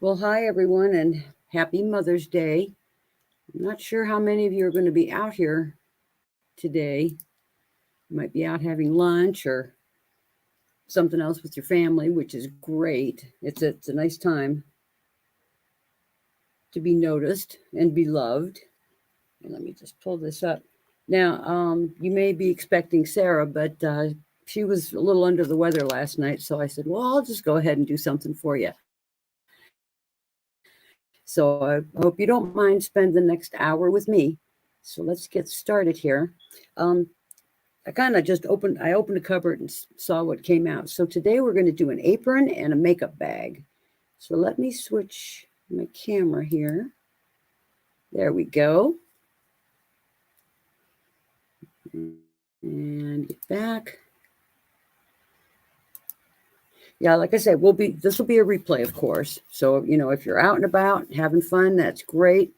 Well, hi everyone, and happy Mother's Day. I'm not sure how many of you are going to be out here today. You might be out having lunch or something else with your family, which is great. It's a nice time to be noticed and be loved. And let me just pull this up. Now, you may be expecting Sarah, but she was a little under the weather last night, so I said, "Well, I'll just go ahead and do something for you." So I hope you don't mind spending the next hour with me. So let's get started here. Um, I kind of just opened a cupboard and saw what came out. So today we're going to do an apron and a makeup bag. So let me switch my camera here. There we go. And get back. Yeah, like I said, this will be a replay, of course. So, if you're out and about having fun, that's great.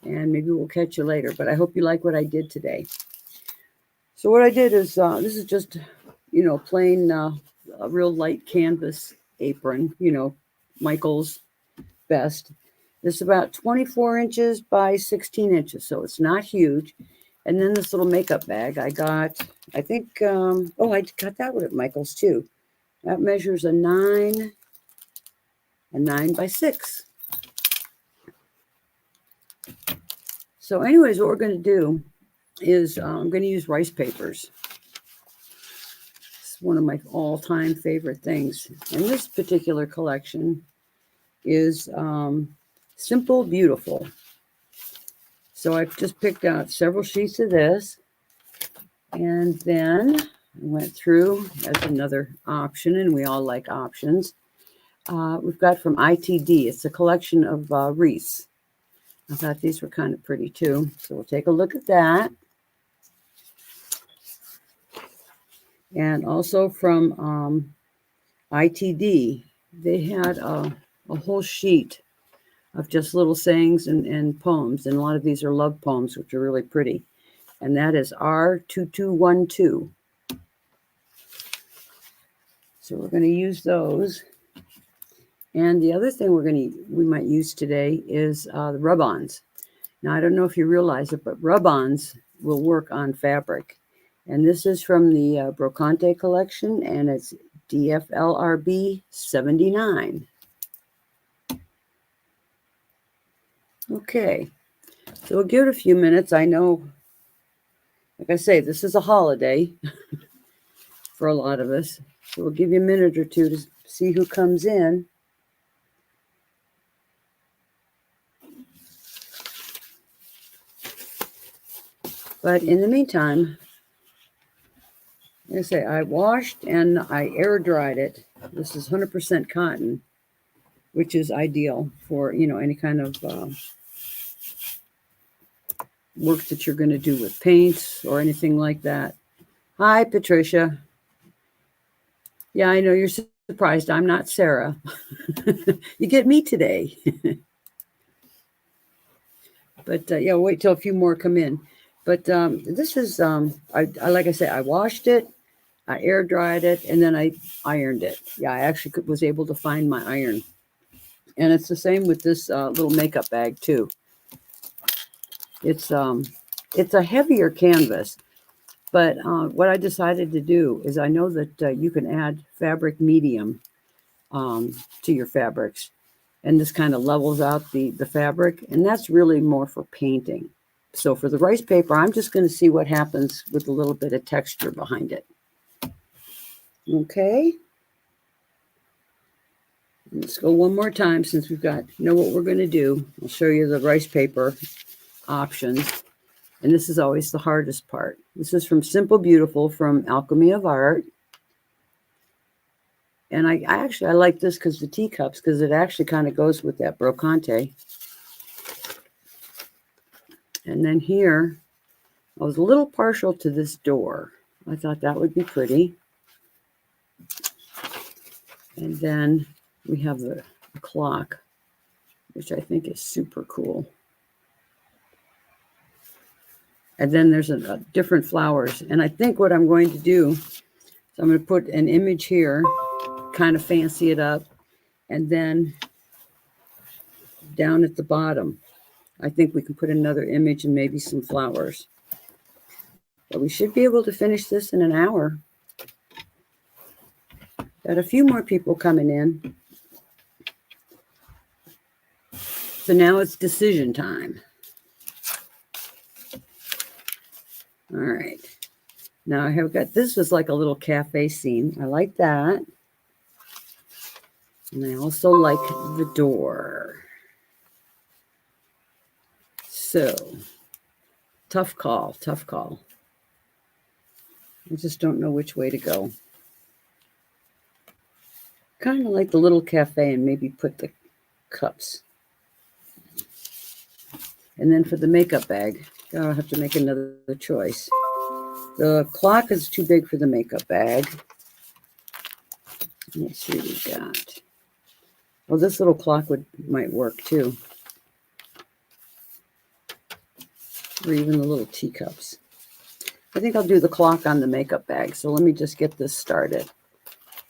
And maybe we'll catch you later. But I hope you like what I did today. So what I did is this is just, plain a real light canvas apron, Michael's best. It's about 24 inches by 16 inches, so it's not huge. And then this little makeup bag I got, I think, I got that one at Michael's too. That measures a 9 by 6. So anyways, what we're going to do is I'm going to use rice papers. It's one of my all-time favorite things. And this particular collection is Simple Beautiful. So I've just picked out several sheets of this. And then I went through as another option, and we all like options. We've got from ITD. It's a collection of wreaths. I thought these were kind of pretty too. So we'll take a look at that. And also from ITD, they had a whole sheet of just little sayings and poems. And a lot of these are love poems, which are really pretty. And that is R2212. So we're going to use those. And the other thing we might use today is the rub-ons. Now, I don't know if you realize it, but rub-ons will work on fabric. And this is from the Brocante collection, and it's DFLRB 79. Okay, so we'll give it a few minutes. I know, like I say, this is a holiday for a lot of us. So we'll give you a minute or two to see who comes in. But in the meantime, like I say, I washed and I air dried it. This is 100% cotton, which is ideal for, any kind of work that you're going to do with paints or anything like that. Hi, Patricia. Yeah, I know you're surprised. I'm not Sarah. You get me today. But yeah, wait till a few more come in. But this is, I like I say, I washed it, I air dried it, and then I ironed it. Yeah, I actually was able to find my iron. And it's the same with this little makeup bag too. It's a heavier canvas, but what I decided to do is I know that you can add fabric medium to your fabrics, and this kind of levels out the fabric, and that's really more for painting. So for the rice paper, I'm just going to see what happens with a little bit of texture behind it. Okay. Let's go one more time since we've got know what we're going to do. I'll show you the rice paper options. And this is always the hardest part. This is from Simple Beautiful from Alchemy of Art. And I like this because the teacups, because it actually kind of goes with that brocante. And then here, I was a little partial to this door. I thought that would be pretty. And then we have the clock, which I think is super cool. And then there's a different flowers. And I think what I'm going to do is I'm going to put an image here, kind of fancy it up. And then down at the bottom. I think we can put another image and maybe some flowers. But we should be able to finish this in an hour. Got a few more people coming in. So now it's decision time. All right. Now I have got, this was like a little cafe scene. I like that. And I also like the door. So, tough call, tough call. I just don't know which way to go. Kind of like the little cafe and maybe put the cups. And then for the makeup bag, I'll have to make another choice. The clock is too big for the makeup bag. Let's see what we got. Well, this little clock might work too. Or even the little teacups. I think I'll do the clock on the makeup bag. So let me just get this started.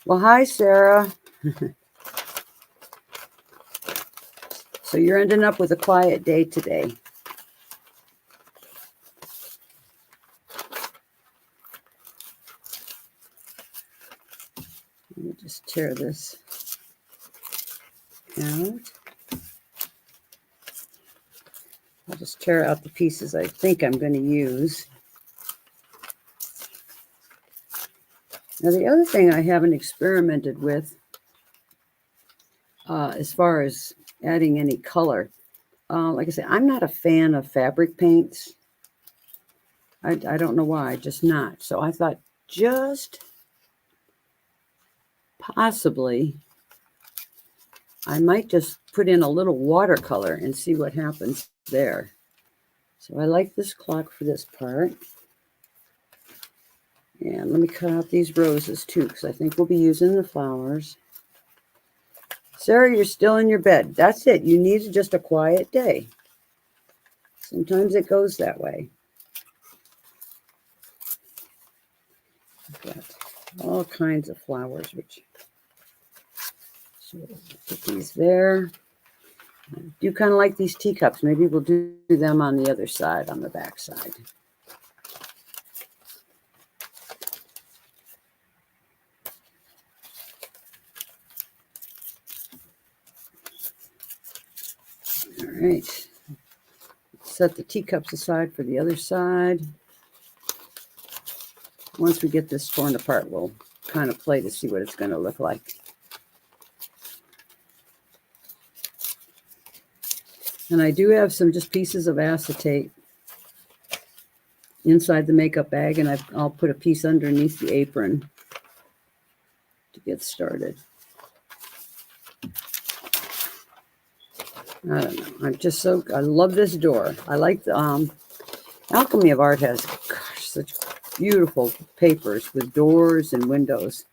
Well, hi, Sarah. So you're ending up with a quiet day today. Let me just tear this out. I'll just tear out the pieces I think I'm going to use. Now, the other thing I haven't experimented with, as far as adding any color, like I said, I'm not a fan of fabric paints. I don't know why, just not. So I thought just possibly I might just put in a little watercolor and see what happens there. So I like this clock for this part. And let me cut out these roses too, because I think we'll be using the flowers. Sarah, you're still in your bed. That's it. You need just a quiet day. Sometimes it goes that way. I've got all kinds of flowers, so we'll put these there. I do kind of like these teacups. Maybe we'll do them on the other side, on the back side. All right. Set the teacups aside for the other side. Once we get this torn apart, we'll kind of play to see what it's going to look like. And I do have some just pieces of acetate inside the makeup bag, and I'll put a piece underneath the apron to get started. I don't know. I love this door. I like the Alchemy of Art has, gosh, such beautiful papers with doors and windows.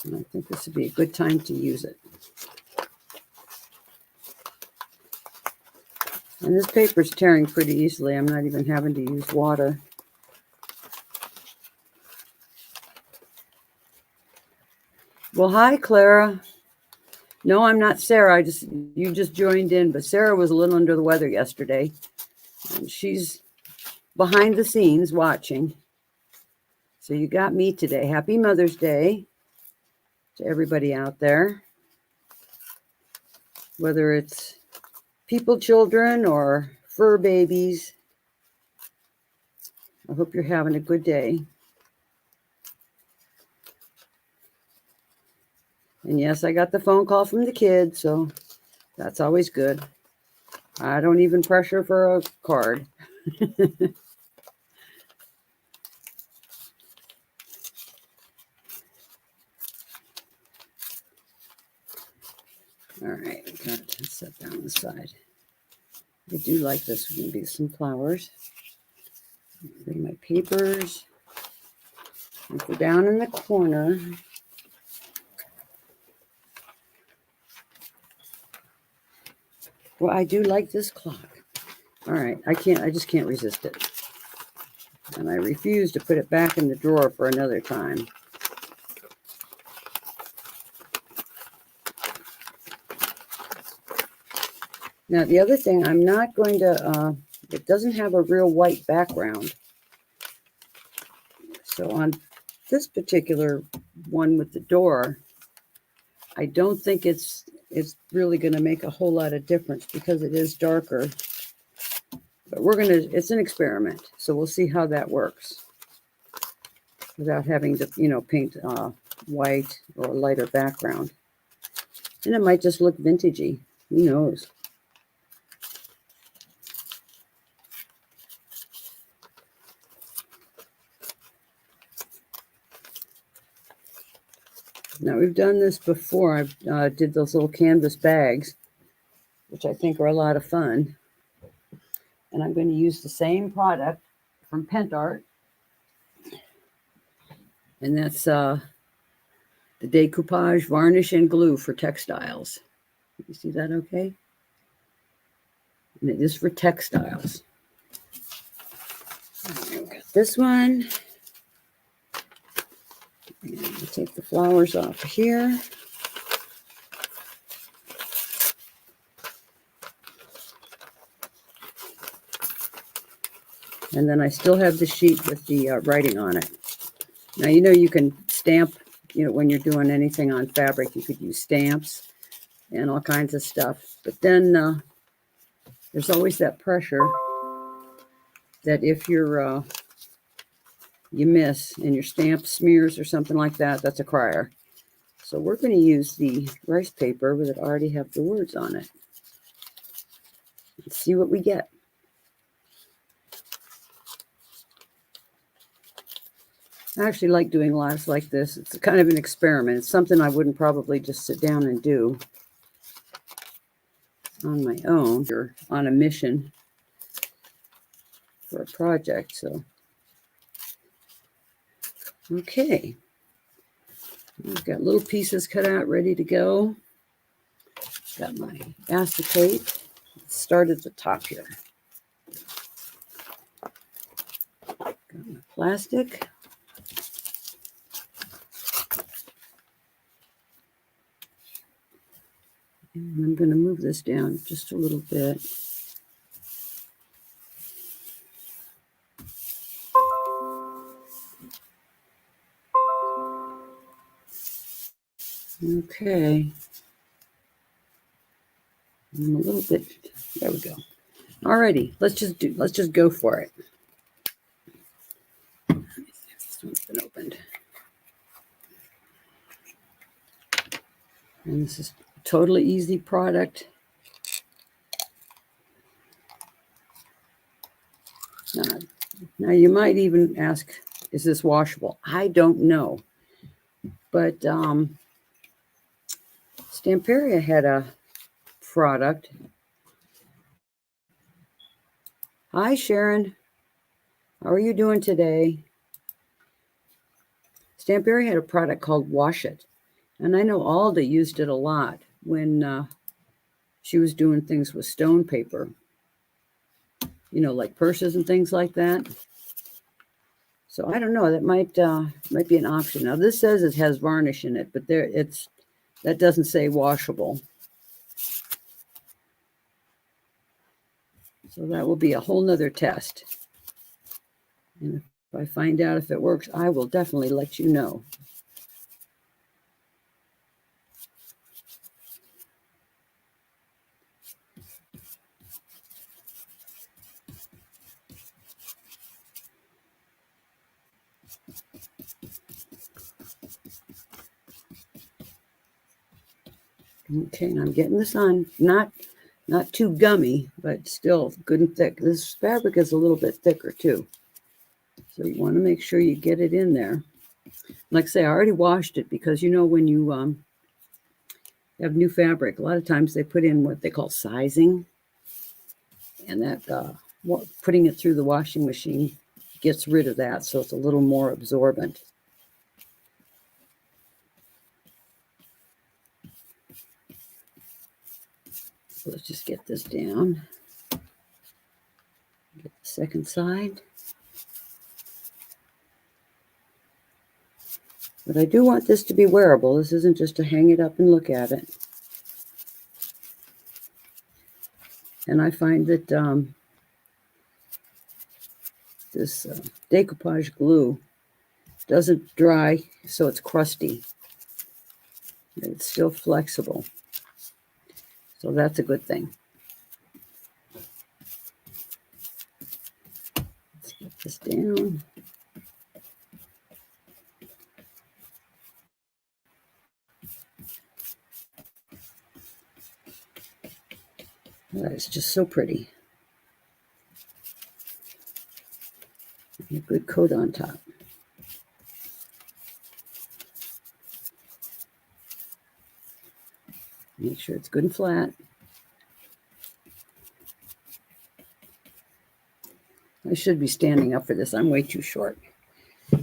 And I think this would be a good time to use it. And this paper is tearing pretty easily. I'm not even having to use water. Well, hi, Clara. No, I'm not Sarah. You just joined in, but Sarah was a little under the weather yesterday. And she's behind the scenes watching. So you got me today. Happy Mother's Day to everybody out there. Whether it's people, children, or fur babies. I hope you're having a good day. And yes, I got the phone call from the kids, so that's always good. I don't even pressure for a card. All right, got to set down the side. I do like this. We're going to be some flowers. Bring my papers. And go down in the corner. Well, I do like this clock. All right, I just can't resist it. And I refuse to put it back in the drawer for another time. Now, the other thing, I'm not going to, it doesn't have a real white background. So on this particular one with the door, I don't think it's really going to make a whole lot of difference because it is darker. But it's an experiment. So we'll see how that works without having to, paint white or a lighter background. And it might just look vintagey. Who knows? Now, we've done this before. I did those little canvas bags, which I think are a lot of fun. And I'm going to use the same product from PentArt. And that's the decoupage varnish and glue for textiles. You see that okay? And it is for textiles. We've got this one. And we'll take the flowers off here. And then I still have the sheet with the writing on it. Now, you can stamp, when you're doing anything on fabric, you could use stamps and all kinds of stuff. But then there's always that pressure that if you miss and your stamp smears or something like that, that's a crier. So we're going to use the rice paper that already have the words on it. Let's see what we get. I actually like doing lives like this. It's kind of an experiment. It's something I wouldn't probably just sit down and do on my own or on a mission for a project. So, okay. I've got little pieces cut out, ready to go. Got my acetate. Let's start at the top here. Got my plastic. And I'm going to move this down just a little bit. Okay. I'm a little bit, there we go. Alrighty, let's just go for it. Let me see if this one's been opened. And this is a totally easy product. Now you might even ask, is this washable? I don't know. But Stamperia had a product. Hi, Sharon. How are you doing today? Stamperia had a product called Wash It. And I know Alda used it a lot when she was doing things with stone paper. Like purses and things like that. So I don't know. That might be an option. Now this says it has varnish in it, but that doesn't say washable. So that will be a whole nother test. And if I find out if it works, I will definitely let you know. Okay, and I'm getting this on, not too gummy, but still good and thick. This fabric is a little bit thicker too. So you want to make sure you get it in there. Like I say, I already washed it because when you have new fabric, a lot of times they put in what they call sizing. And that putting it through the washing machine gets rid of that, so it's a little more absorbent. So let's just get this down. Get the second side. But I do want this to be wearable. This isn't just to hang it up and look at it. And I find that this decoupage glue doesn't dry, so it's crusty. It's still flexible. So that's a good thing. Let's get this down. That's just so pretty. And a good coat on top. Make sure it's good and flat. I should be standing up for this. I'm way too short. But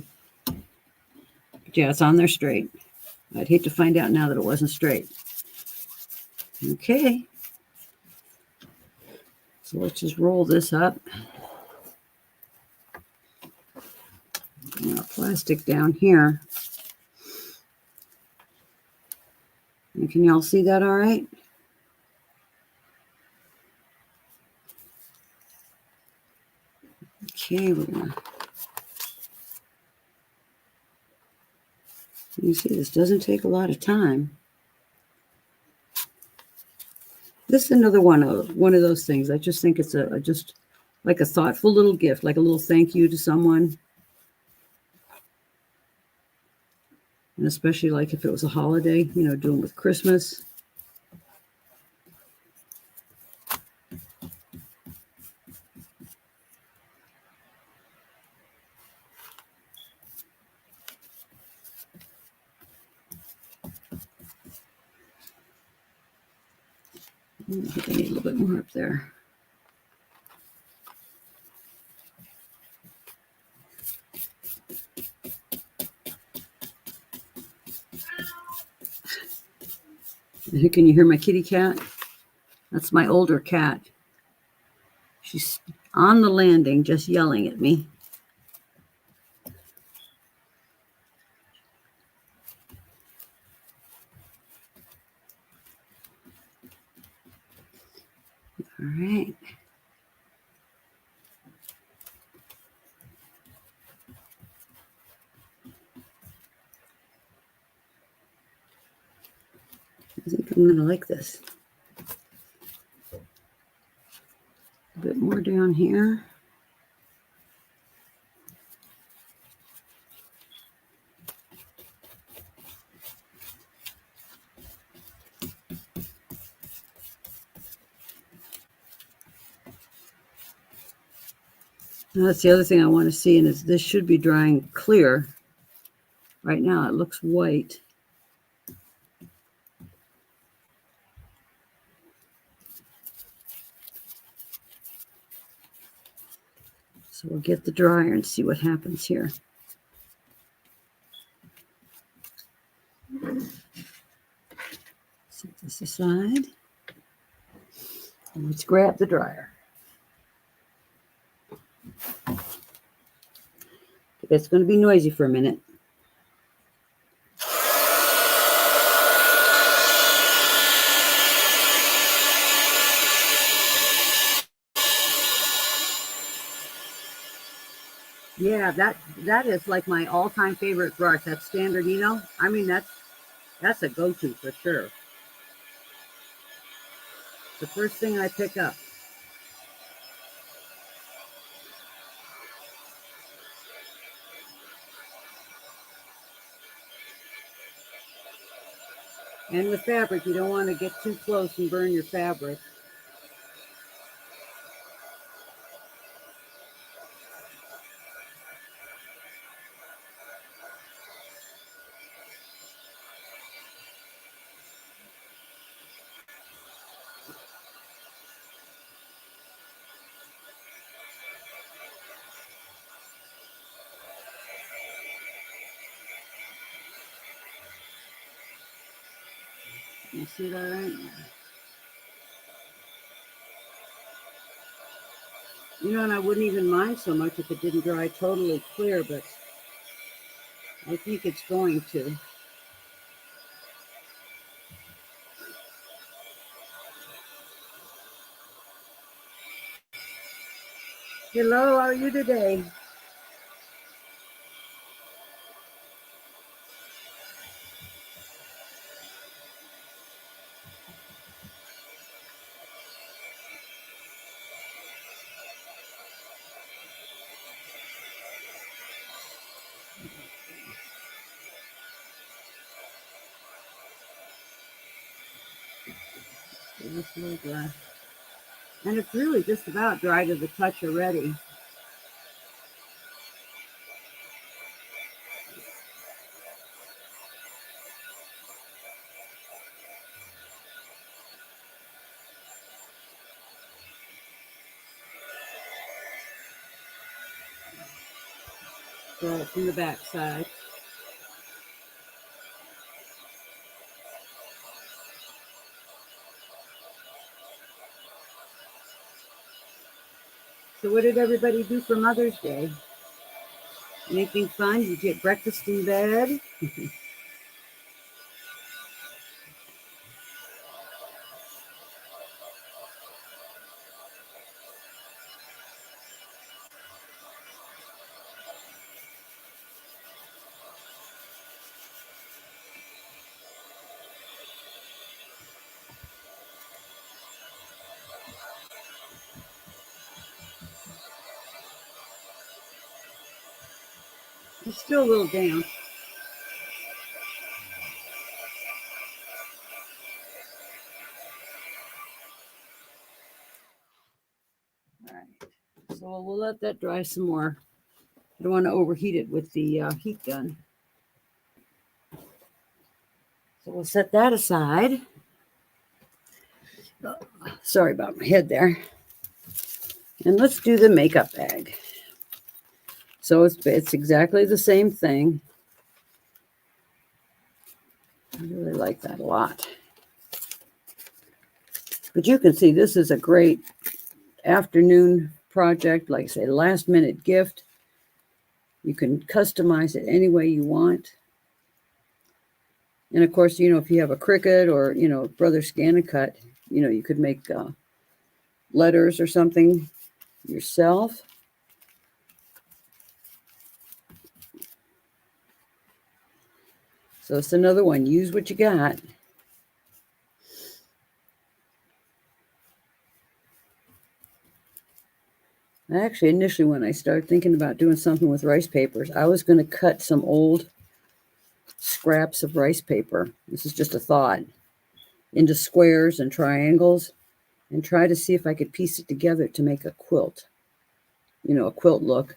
yeah, it's on there straight. I'd hate to find out now that it wasn't straight. Okay. So let's just roll this up. Plastic down here. And can y'all see that all right? Okay, we're gonna. You see, this doesn't take a lot of time. This is another one of those things. I just think it's just like a thoughtful little gift, like a little thank you to someone. And especially like if it was a holiday, doing with Christmas. I think I need a little bit more up there. Can you hear my kitty cat? That's my older cat. She's on the landing just yelling at me. All right. I think I'm going to like this. A bit more down here. Now that's the other thing I want to see, and this should be drying clear. Right now it looks white. So we'll get the dryer and see what happens here. Set this aside. And let's grab the dryer. It's going to be noisy for a minute. Yeah, that is like my all-time favorite brush. That Standardino. I mean, that's a go-to for sure. The first thing I pick up. And with fabric, you don't want to get too close and burn your fabric. You see that right? And I wouldn't even mind so much if it didn't dry totally clear, but I think it's going to. Hello, how are you today? This little glass. And it's really just about dry to the touch already. So from the back side. So what did everybody do for Mother's Day? Anything fun? Did you get breakfast in bed? It's still a little damp. All right. So we'll let that dry some more. I don't want to overheat it with the heat gun. So we'll set that aside. Oh, sorry about my head there. And let's do the makeup bag. So it's exactly the same thing. I really like that a lot. But you can see this is a great afternoon project, like I say, last minute gift. You can customize it any way you want. And of course, if you have a Cricut or, Brother Scan-A-Cut, you could make letters or something yourself. So it's another one. Use what you got. Actually, initially, when I started thinking about doing something with rice papers, I was going to cut some old scraps of rice paper. This is just a thought. Into squares and triangles and try to see if I could piece it together to make a quilt. A quilt look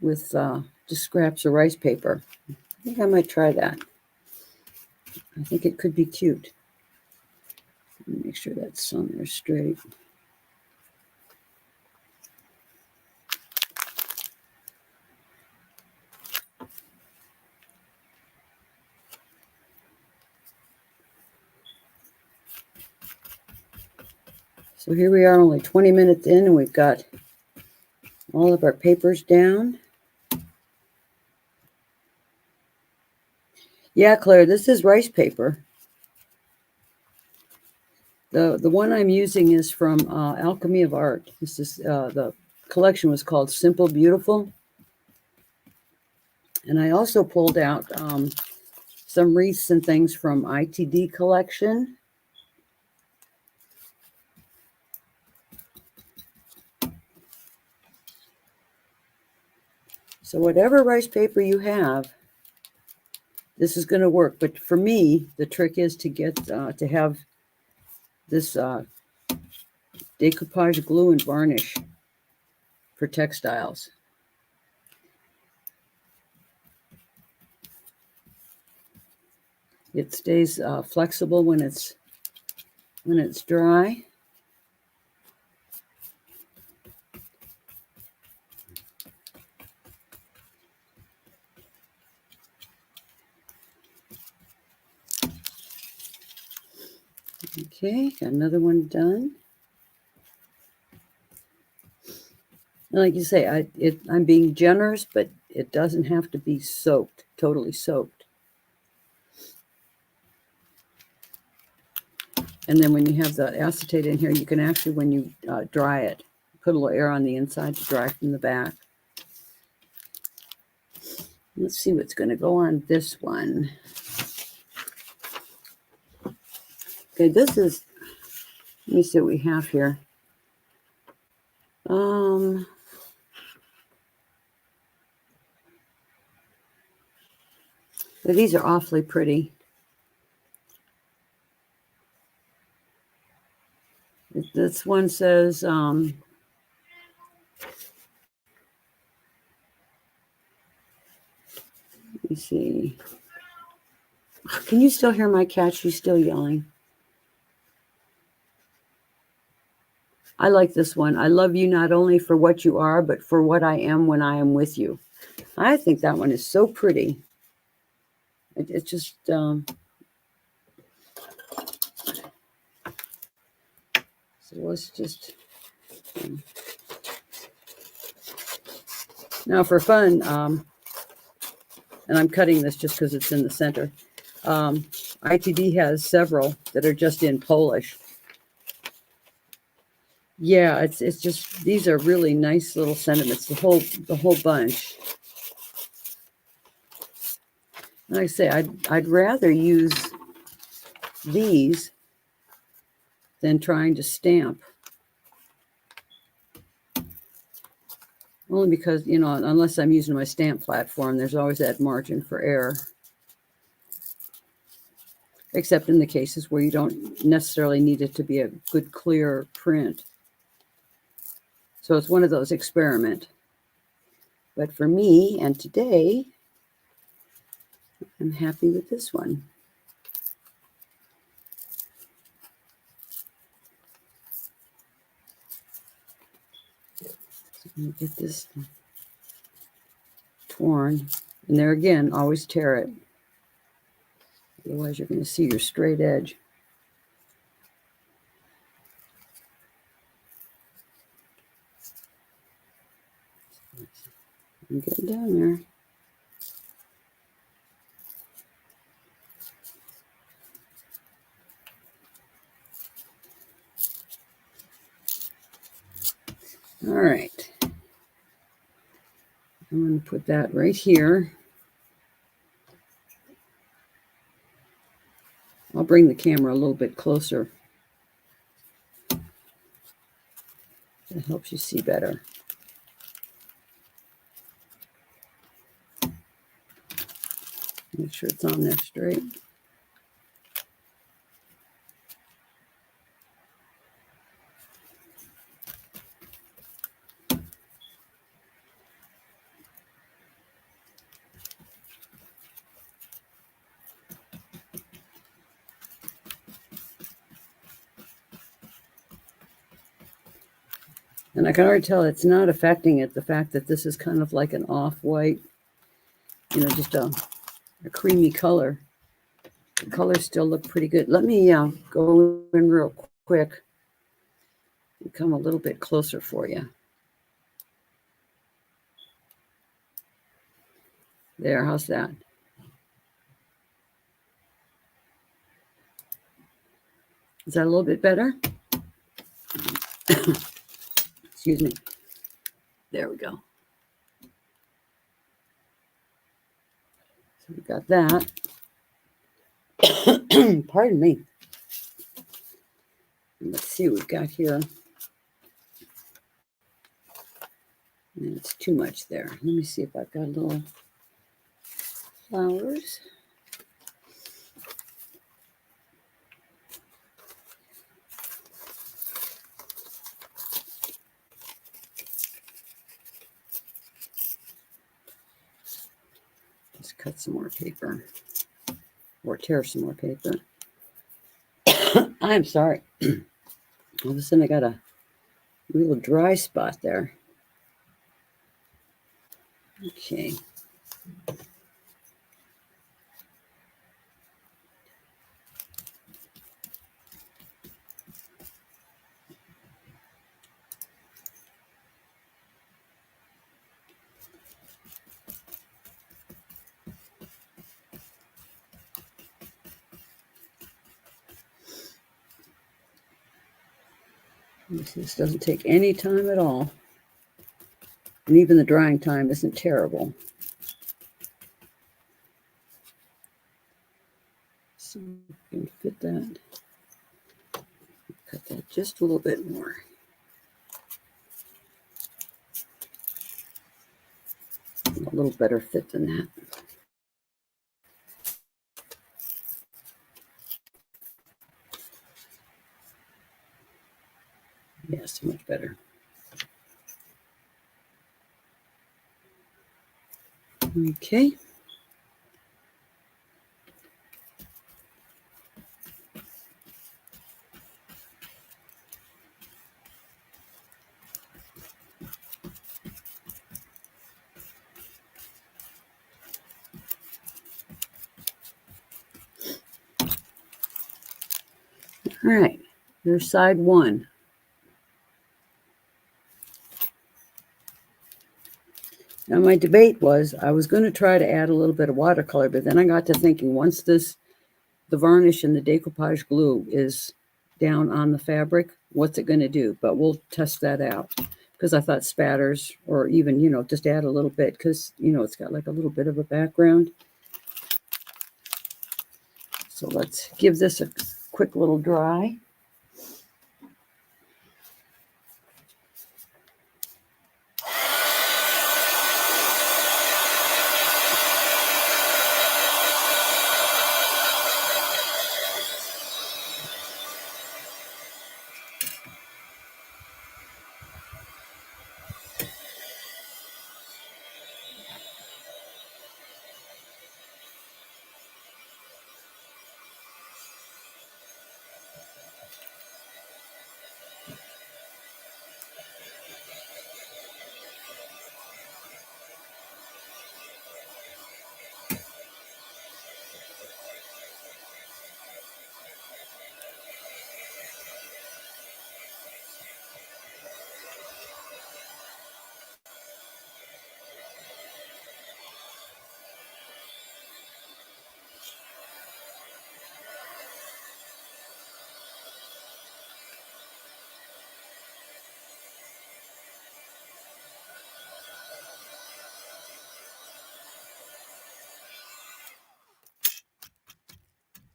with just scraps of rice paper. I think I might try that. I think it could be cute. Let me make sure that's on there straight. So here we are, only 20 minutes in, and we've got all of our papers down. Yeah, Claire, this is rice paper. The one I'm using is from Alchemy of Art. This is the collection was called Simple Beautiful. And I also pulled out some wreaths and things from ITD collection. So whatever rice paper you have, this is going to work. But for me, the trick is to get to have this decoupage glue and varnish for textiles. It stays flexible when it's dry. Okay, got another one done. And like you say, I'm being generous, but it doesn't have to be soaked, totally soaked. And then when you have the acetate in here, you can actually, when you dry it, put a little air on the inside to dry from the back. Let's see what's going to go on this one. Okay, this is, let me see what we have here. These are awfully pretty. This one says, let me see. Can you still hear my cat? She's still yelling. I like this one. I love you not only for what you are, but for what I am when I am with you. I think that one is so pretty. It's just, so let's just, now for fun, and I'm cutting this just because it's in the center. ITD has several that are just in Polish. Yeah, it's just, these are really nice little sentiments, the whole bunch. Like I say, I'd rather use these than trying to stamp. Only because, you know, unless I'm using my stamp platform, there's always that margin for error. Except in the cases where you don't necessarily need it to be a good, clear print. So it's one of those experiment. But for me, and today, I'm happy with this one. So I'm going to get this torn. And there again, always tear it. Otherwise, you're going to see your straight edge. I'm getting down there. All right. I'm going to put that right here. I'll bring the camera a little bit closer. It helps you see better. Make sure it's on there straight. And I can already tell it's not affecting it, the fact that this is kind of like an off-white, you know, just a creamy color. The colors still look pretty good. Let me go in real quick and come a little bit closer for you. There, how's that? Is that a little bit better? Excuse me. There we go. So we got that. Pardon me. Let's see what we've got here. It's too much there. Let me see if I've got little flowers. Just cut some more paper or tear some more paper. I'm sorry. All of a sudden I got a little dry spot there. Okay. This doesn't take any time at all. And even the drying time isn't terrible. So we can fit that. Cut that just a little bit more. A little better fit than that. Yes, much better. Okay. All right, there's side one. Now my debate was I was going to try to add a little bit of watercolor, but then I got to thinking once the varnish and the decoupage glue is down on the fabric, what's it going to do? But we'll test that out because I thought spatters or even, just add a little bit because, it's got like a little bit of a background. So let's give this a quick little dry.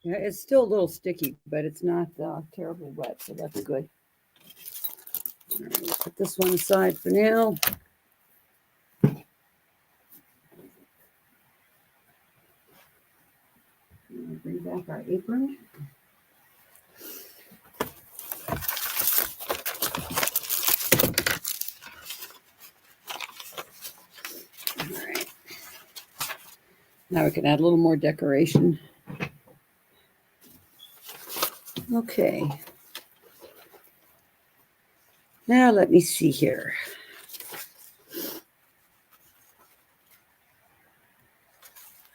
Yeah, it's still a little sticky, but it's not terribly wet, so that's good. All right, we'll put this one aside for now. Bring back our apron. All right. Now we can add a little more decoration. Okay. Now let me see here.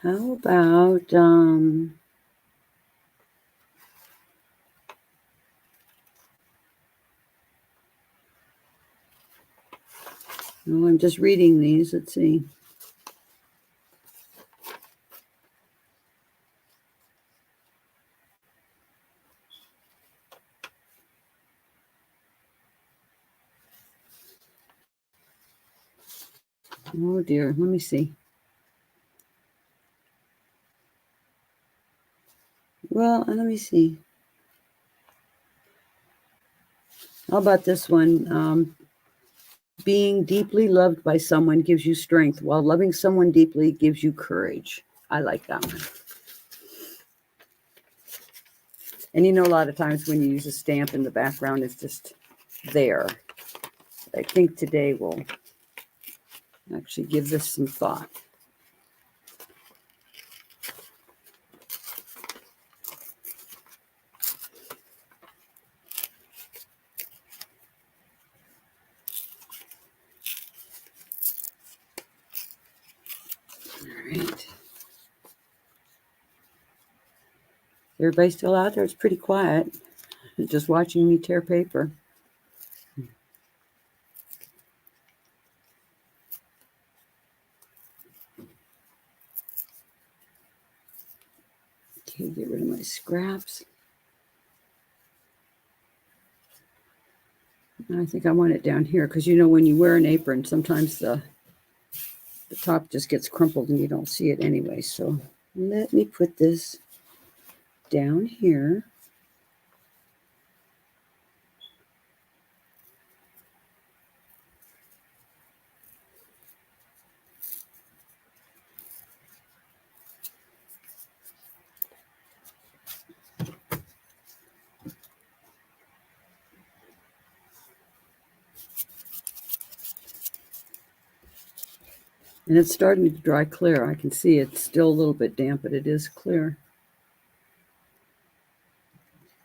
How about oh, I'm just reading these. Let's see. Oh dear, let me see. Well, let me see. How about this one? Being deeply loved by someone gives you strength, while loving someone deeply gives you courage. I like that one. And a lot of times when you use a stamp in the background, it's just there. I think today we'll actually give this some thought. All right. Everybody still out there? It's pretty quiet. Just watching me tear paper. Okay, get rid of my scraps. I think I want it down here because, you know, when you wear an apron, sometimes the top just gets crumpled and you don't see it anyway. So let me put this down here. And it's starting to dry clear. I can see it's still a little bit damp, but it is clear.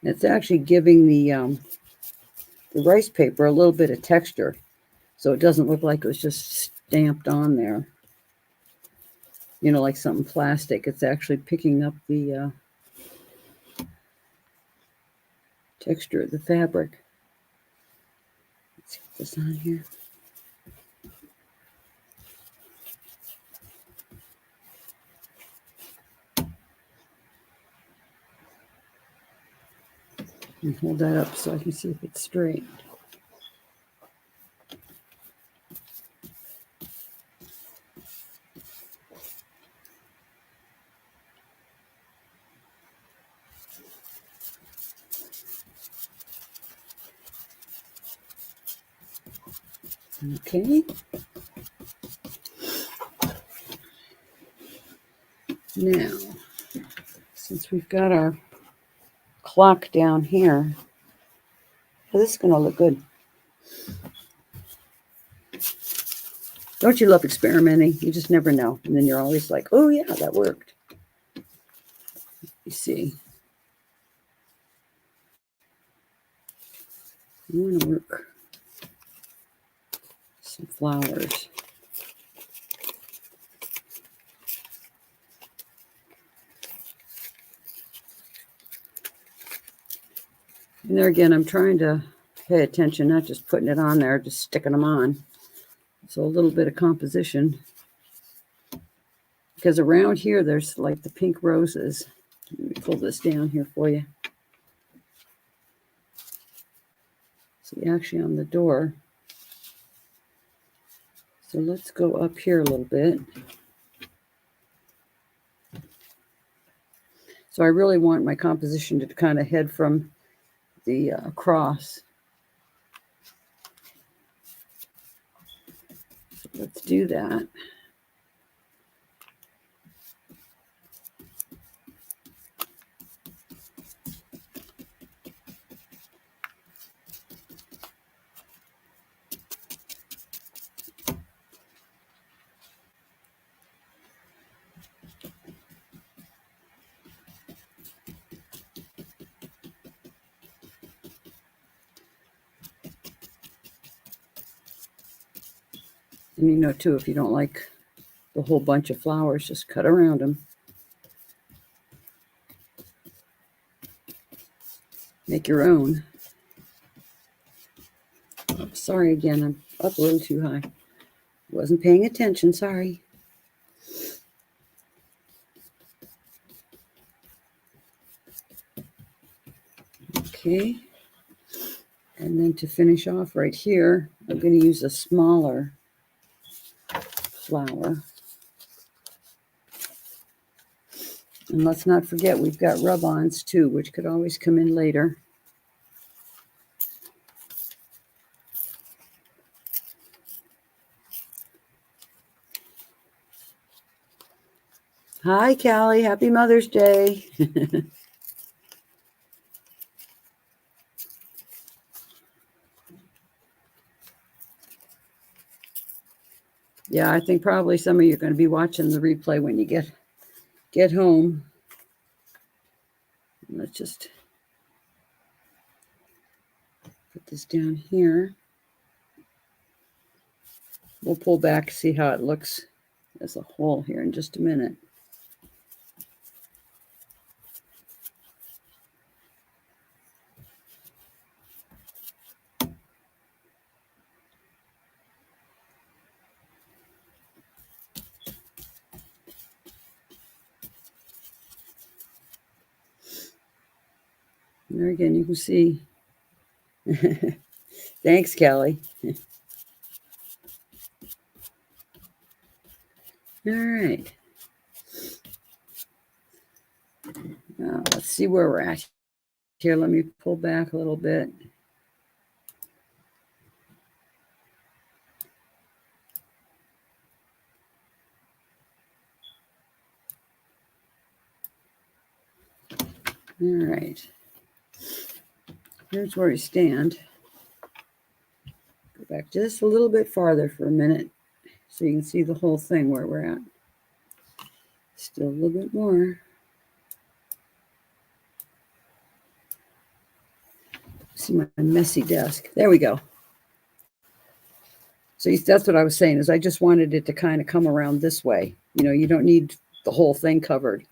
It's actually giving the rice paper a little bit of texture, so it doesn't look like it was just stamped on there. You know, like something plastic. It's actually picking up the texture of the fabric. Let's get this on here. And hold that up so I can see if it's straight. Okay. Now, since we've got our clock down here, this is going to look good. Don't you love experimenting? You just never know. And then you're always like, oh, yeah, that worked. You see. You want to work some flowers. And there again, I'm trying to pay attention, not just putting it on there, just sticking them on. So a little bit of composition. Because around here, there's like the pink roses. Let me pull this down here for you. See, actually on the door. So let's go up here a little bit. So I really want my composition to kind of head from the cross. So let's do that. And you know, too, if you don't like the whole bunch of flowers, just cut around them. Make your own. Oh, sorry again, I'm up a little too high. Wasn't paying attention, sorry. Okay. And then to finish off right here, I'm going to use a smaller flower. And let's not forget, we've got rub-ons too, which could always come in later. Hi, Callie. Happy Mother's Day. Yeah, I think probably some of you are going to be watching the replay when you get home. Let's just put this down here. We'll pull back, see how it looks as a whole here in just a minute. And there again, you can see Thanks, Kelly. All right. Let's see where we're at here. Let me pull back a little bit. All right. Here's where we stand. Go back just a little bit farther for a minute so you can see the whole thing where we're at. Still a little bit more. See my messy desk. There we go. So that's what I was saying is I just wanted it to kind of come around this way. You know, you don't need the whole thing covered.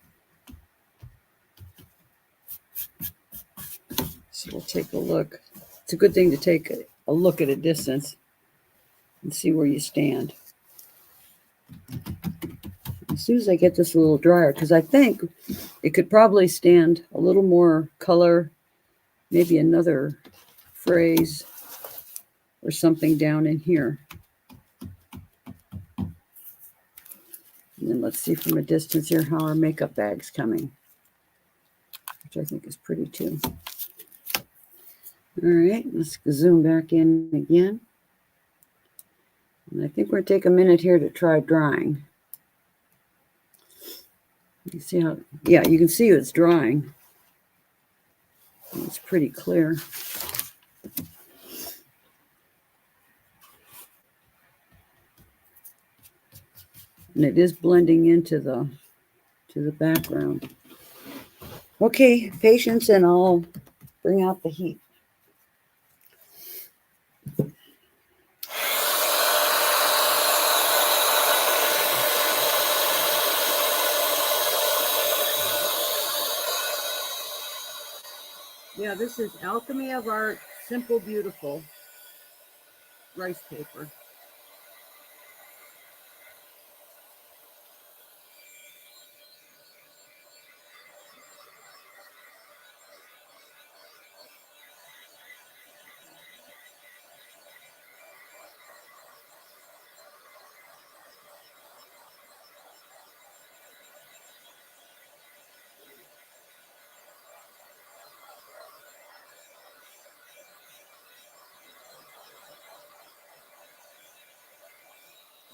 So we'll take a look. It's a good thing to take a look at a distance and see where you stand. As soon as I get this a little drier, because I think it could probably stand a little more color, maybe another phrase or something down in here. And then let's see from a distance here how our makeup bag's coming, which I think is pretty too. All right, let's zoom back in again. And I think we're going to take a minute here to try drying. You see how, yeah, you can see it's drying. It's pretty clear. And it is blending into the background. Okay, patience, and I'll bring out the heat. Yeah, this is Alchemy of Art, Simple Beautiful rice paper.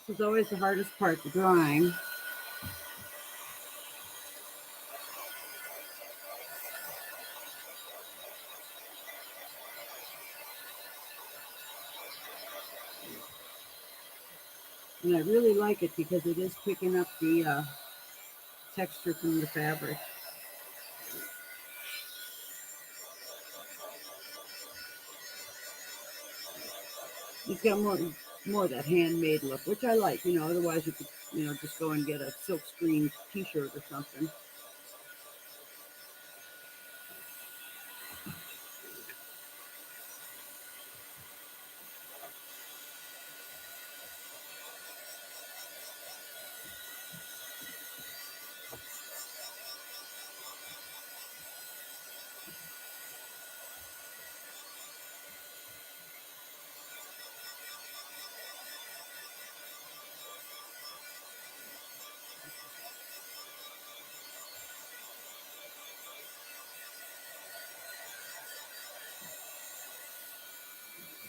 This is always the hardest part, the drying. And I really like it because it is picking up the texture from the fabric. It's got more of that handmade look, which I like. You know, otherwise you could, you know, just go and get a silk screen T-shirt or something.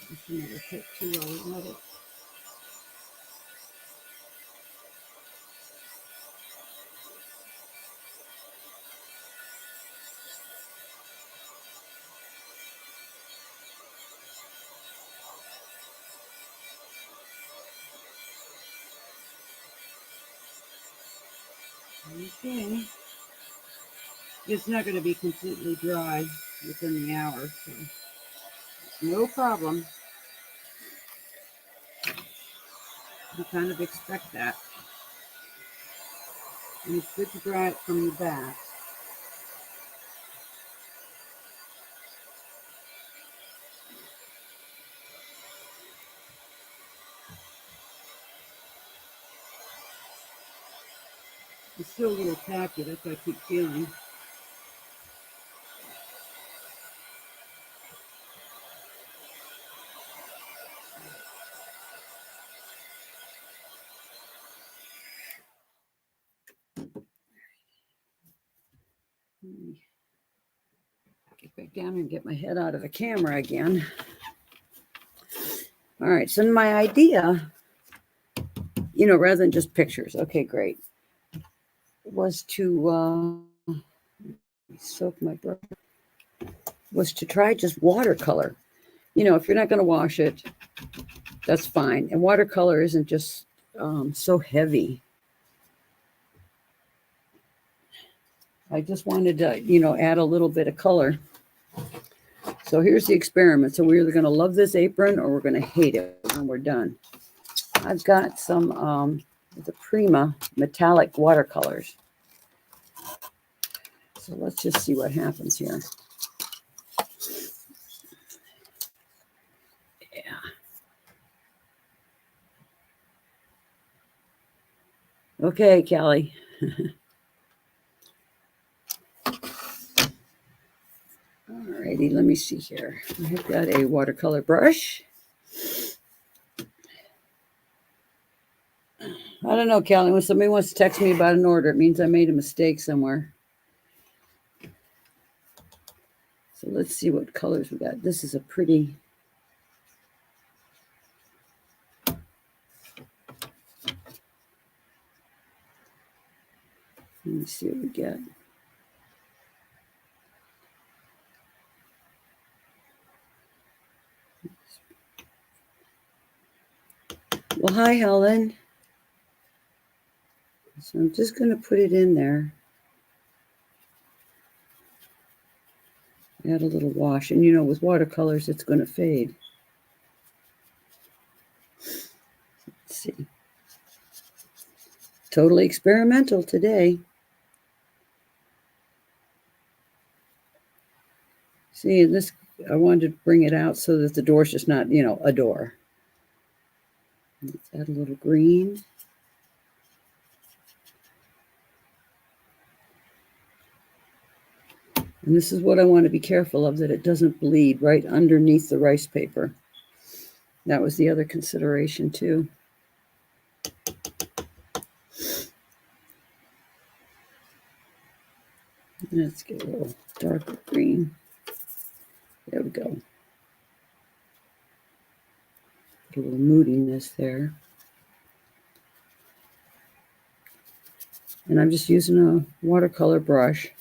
Just another hit too while we let it. Okay. It's not going to be completely dry within the hour, so no problem. You kind of expect that. And it's good to dry it from the back. It's still a little tacky, that's what I keep feeling. back down and get my head out of the camera again. All right, so my idea, rather than just pictures, okay, great, was to soak my brush, was to try just watercolor. If you're not going to wash it, that's fine. And watercolor isn't just so heavy. I just wanted to, add a little bit of color. So here's the experiment. So we're either going to love this apron or we're going to hate it when we're done. I've got some the Prima metallic watercolors. So let's just see what happens here. Yeah. Okay, Callie. Alrighty, let me see here. I've got a watercolor brush. I don't know, Callie. When somebody wants to text me about an order, it means I made a mistake somewhere. So let's see what colors we got. This is a pretty... Let me see what we get. Well, hi, Helen. So I'm just going to put it in there. Add a little wash. And, with watercolors, it's going to fade. Let's see. Totally experimental today. See, this, I wanted to bring it out so that the door's just not, a door. Let's add a little green. And this is what I want to be careful of, that it doesn't bleed right underneath the rice paper. That was the other consideration, too. Let's get a little darker green. There we go. Get a little moodiness there. And I'm just using a watercolor brush.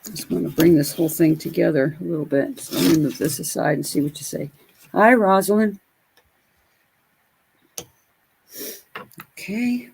Just want to bring this whole thing together a little bit. So I'm going to move this aside and see what you say. Hi, Rosalind. Okay.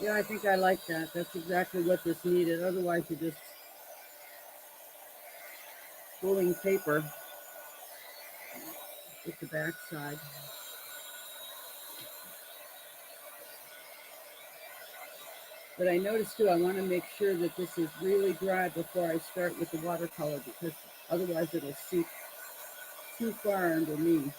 Yeah, I think I like that. That's exactly what this needed. Otherwise, you're just pulling paper with the back side. But I noticed too, I want to make sure that this is really dry before I start with the watercolor, because otherwise it'll seep too far underneath.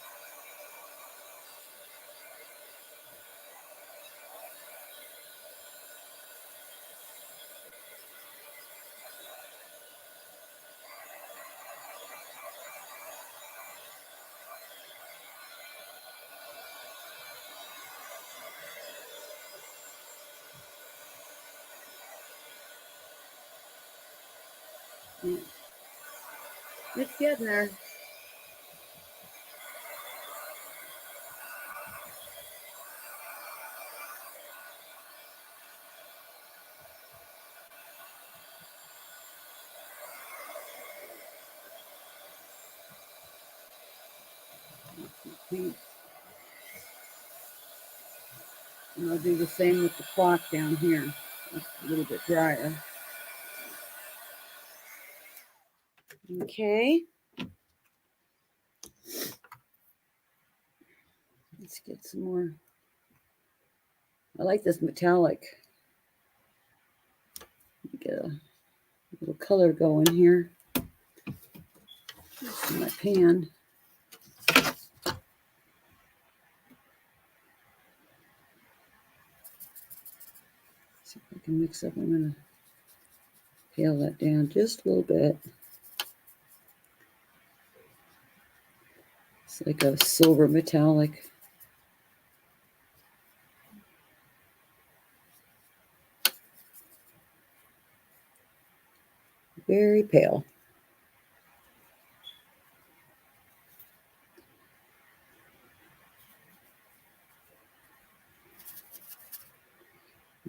Yeah. It's getting there. Paint. And I'll do the same with the clock down here. It's a little bit drier. Okay. Let's get some more. I like this metallic. Get a little color going here. In my pan. See if I can mix up. I'm going to pale that down just a little bit. It's like a silver metallic. Very pale.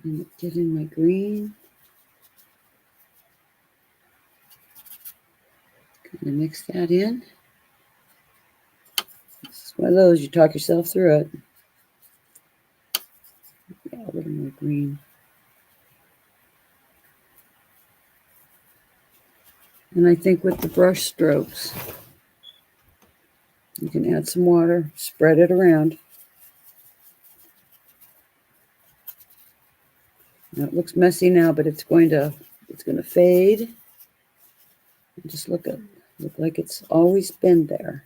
And get in my green. Kind of mix that in. This is one of those, you talk yourself through it. Yeah, a little more green. And I think with the brush strokes, you can add some water, spread it around. Now it looks messy now, but it's going to fade. And just look like it's always been there.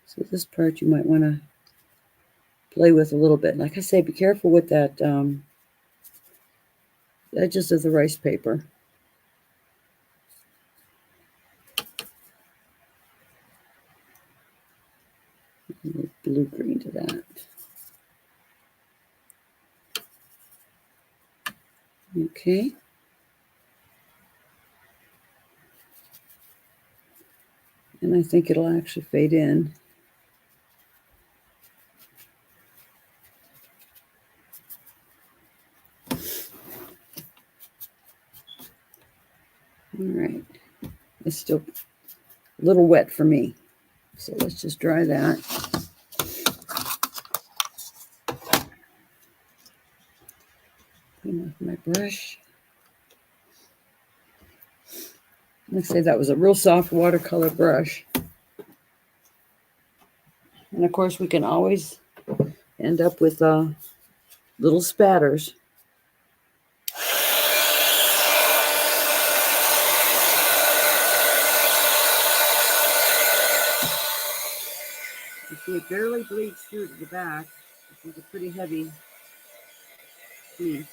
So this part you might want to play with a little bit. Like I say, be careful with that edges of the rice paper. A little blue-green to that. Okay. And I think it'll actually fade in. All right. It's still a little wet for me. So let's just dry that. Clean off my brush. Let's say that was a real soft watercolor brush. And of course, we can always end up with little spatters. You see, it barely bleeds through to the back. It's a pretty heavy piece.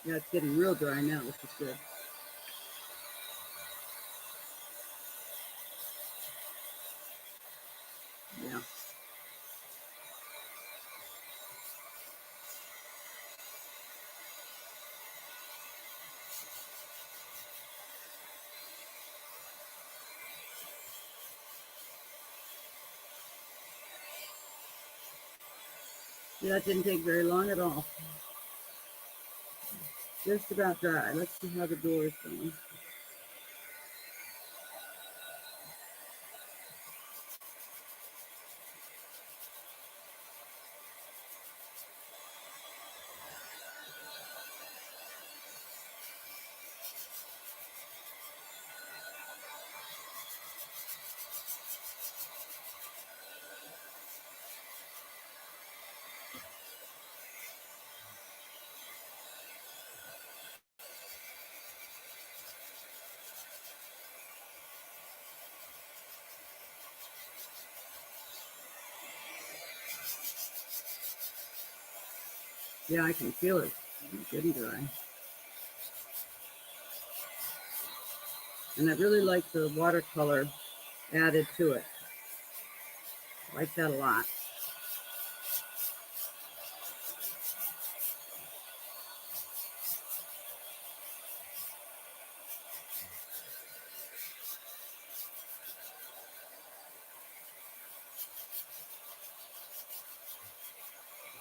Yeah, it's getting real dry now, which is good. Yeah. Yeah, that didn't take very long at all. Just about dry. Let's see how the door is going. Yeah, I can feel it. It's getting dry. And I really like the watercolor added to it. I like that a lot.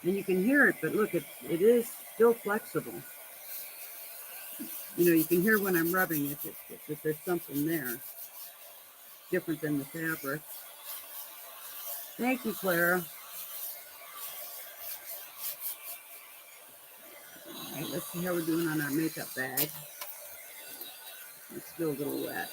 And you can hear it, but look, it is still flexible. You know, you can hear when I'm rubbing it that there's something there different than the fabric. Thank you, Clara. All right, let's see how we're doing on our makeup bag. It's still a little wet.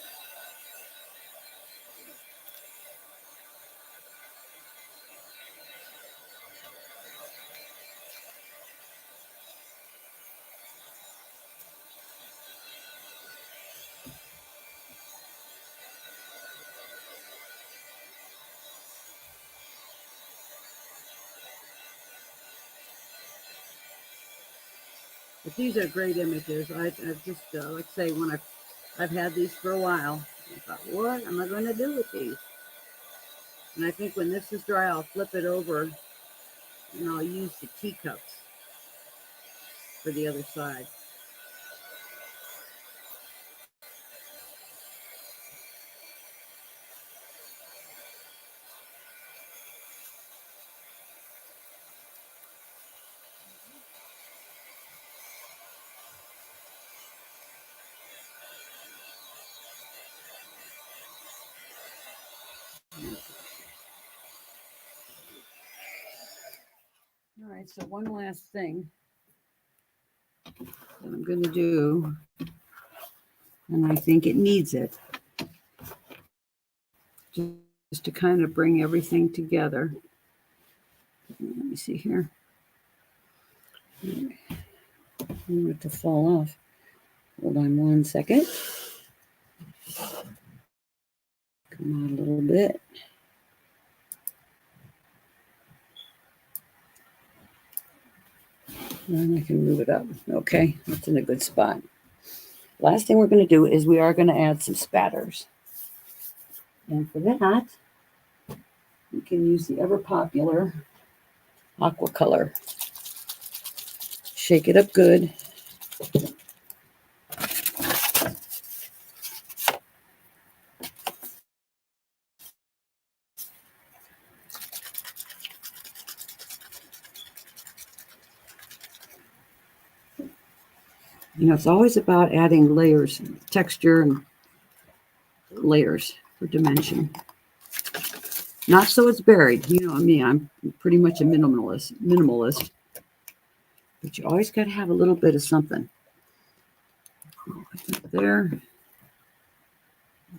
But these are great images. I've just, like I say, when I've had these for a while, I thought, what am I going to do with these? And I think when this is dry, I'll flip it over and I'll use the teacups for the other side. All right, so one last thing that I'm going to do, and I think it needs it, just to kind of bring everything together. Let me see here. I want it to fall off. Hold on one second. Come on a little bit. Then I can move it up. Okay, that's in a good spot. Last thing we're going to do is we are going to add some spatters. And for that, we can use the ever popular aqua color. Shake it up good. You know, it's always about adding layers, texture, and layers for dimension. Not so it's buried. You know me, I'm pretty much a minimalist. But you always got to have a little bit of something. There.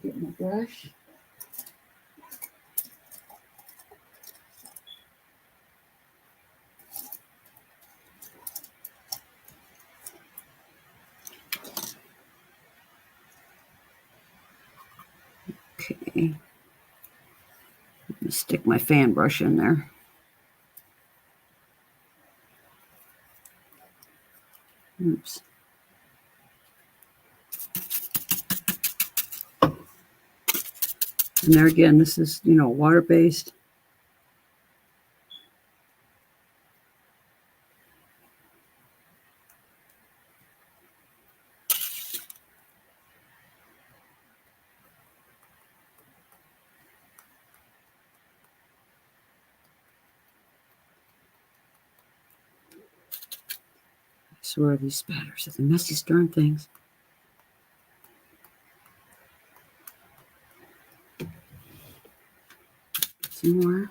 Get my brush. Okay. Let me stick my fan brush in there. Oops. And there again, this is, you know, water-based. I swear these spatters are the messiest darn things. Some more.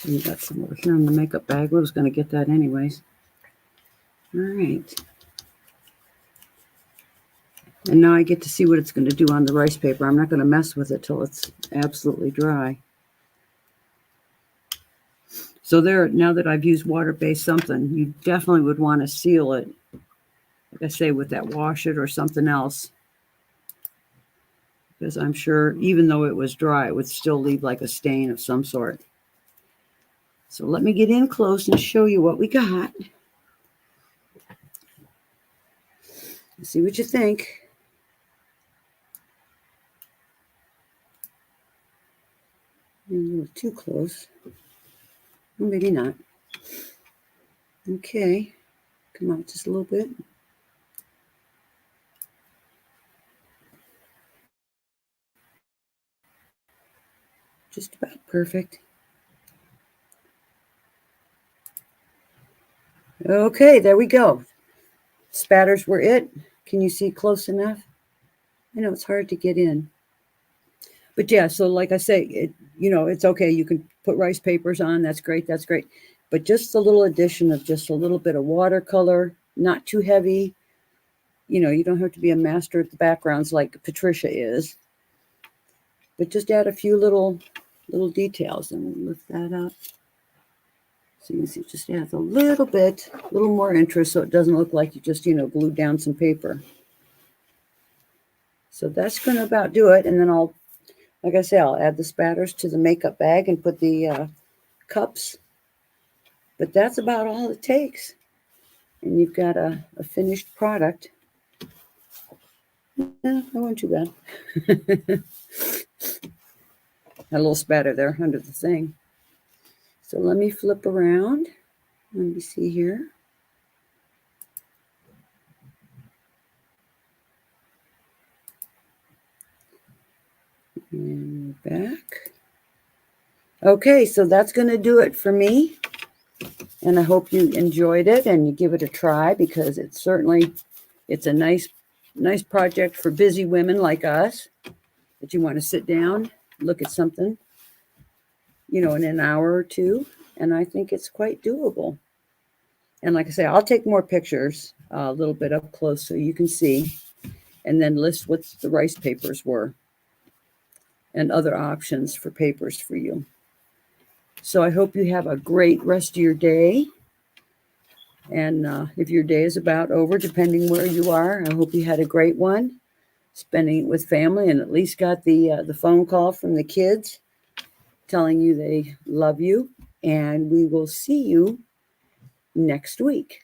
We got some over here in the makeup bag. We was going to get that anyways. All right. And now I get to see what it's going to do on the rice paper. I'm not going to mess with it till it's absolutely dry. So there, now that I've used water-based something, you definitely would want to seal it, like I say, with that wash it or something else. Because I'm sure, even though it was dry, it would still leave like a stain of some sort. So let me get in close and show you what we got. See what you think. A little too close. Well, maybe not. Okay, come on, just a little bit. Just about perfect. Okay, there we go. Spatters were it. Can you see close enough? I know it's hard to get in. But yeah, so like I say, it's okay. You can put rice papers on. That's great. That's great. But just a little addition of just a little bit of watercolor, not too heavy. You don't have to be a master at the backgrounds like Patricia is, but just add a few little details and we'll lift that up. So you can see, just adds a little bit, a little more interest, so it doesn't look like you just glued down some paper. So that's going to about do it, and then like I say, I'll add the spatters to the makeup bag and put the cups. But that's about all it takes. And you've got a finished product. That wasn't too bad. A little spatter there under the thing. So let me flip around. Let me see here. And back. Okay, so that's going to do it for me. And I hope you enjoyed it and you give it a try, because it's a nice project for busy women like us, that you want to sit down, look at something, in an hour or two. And I think it's quite doable. And like I say, I'll take more pictures a little bit up close so you can see, and then list what the rice papers were and other options for papers for you. So I hope you have a great rest of your day. And if your day is about over, depending where you are, I hope you had a great one, spending it with family, and at least got the phone call from the kids telling you they love you. And we will see you next week.